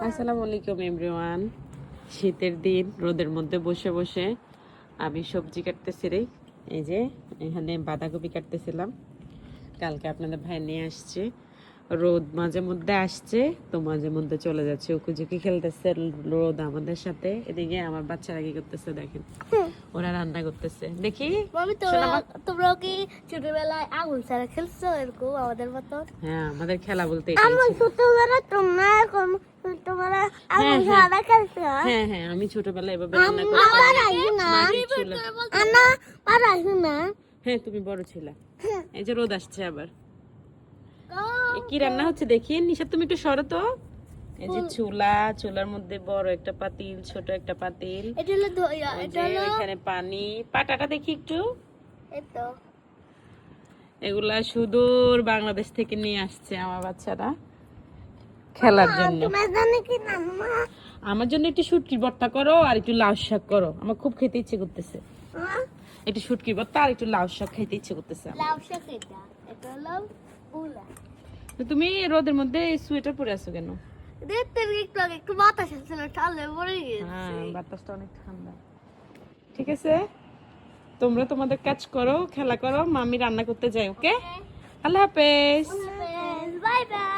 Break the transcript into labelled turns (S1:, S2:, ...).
S1: আসসালামু আলাইকুম এভরিওয়ান। শীতের দিন রোদের মধ্যে বসে বসে আমি সবজি কাটতেছি রে। এই যে এখানে বাঁধাকপি কাটতেছিলাম, কালকে আপনাদের ভাই নিয়ে আসছে। রোদ মাঝে মধ্যে আসছে তো মাঝে মধ্যে চলে যাচ্ছে, উকুঝুকি খেলতেছে রোদ আমাদের সাথে। এদিকে আমার বাচ্চারা কি করতেছে দেখেন, ওরা রান্না করতেছে। দেখি
S2: তোমরা কি ছোটবেলায় আগুন ছাড়া খেলছো এরকম আমাদের মতো?
S1: হ্যাঁ, আমাদের খেলা বলতে এটাই
S2: আমার
S1: ছিল।
S2: ছোটবেলা তোমরা আগুন ছাড়া খেলছো?
S1: হ্যাঁ হ্যাঁ, আমি ছোটবেলায় এভাবে রান্না করতাম। হ্যাঁ, তুমি বড় ছিলে। এই যে রোদ আসছে আবার, এ কি রান্না হচ্ছে দেখি। নিশা তুমি একটু সরো তো। এই যে চুলার মধ্যে বড় একটা পাতিল, ছোট একটা পাতিল,
S2: এটা হলো ধইয়া,
S1: ওই
S2: এটা
S1: যে
S2: হলো
S1: এখানে পানি। পাটাটা দেখি একটু।
S2: এতো
S1: এগুলা সুদূর বাংলাদেশ থেকে নিয়ে আসছে আমার বাচ্চারা খেলার জন্য।
S2: তোমার জানো কি নাম্মা?
S1: আমার জন্য একটু শুটকির ভর্তা করো আর একটু লাউ শাক করো, আমার খুব খেতে ইচ্ছে করতেছে। একটু শুটকির ভর্তা আর একটু লাউ শাক খেতে ইচ্ছে করতেছে আমার।
S2: লাউ শাক এটা, এটা হলো উলা।
S1: তো তুমি রোদের মধ্যে সোয়েটার পরে আছো কেন?
S2: দেখতে একটু বাতাস আসছিল, ঠান্ডা পড়ে
S1: হ্যাঁ,
S2: গেছে।
S1: বাতাসটা অনেক ঠান্ডা। ঠিক আছে, তোমরা তোমাদের কাজ করো, খেলা করো, মামি রান্না করতে যাই। ওকে, আল্লাহ হাফেজ।
S2: Bye bye.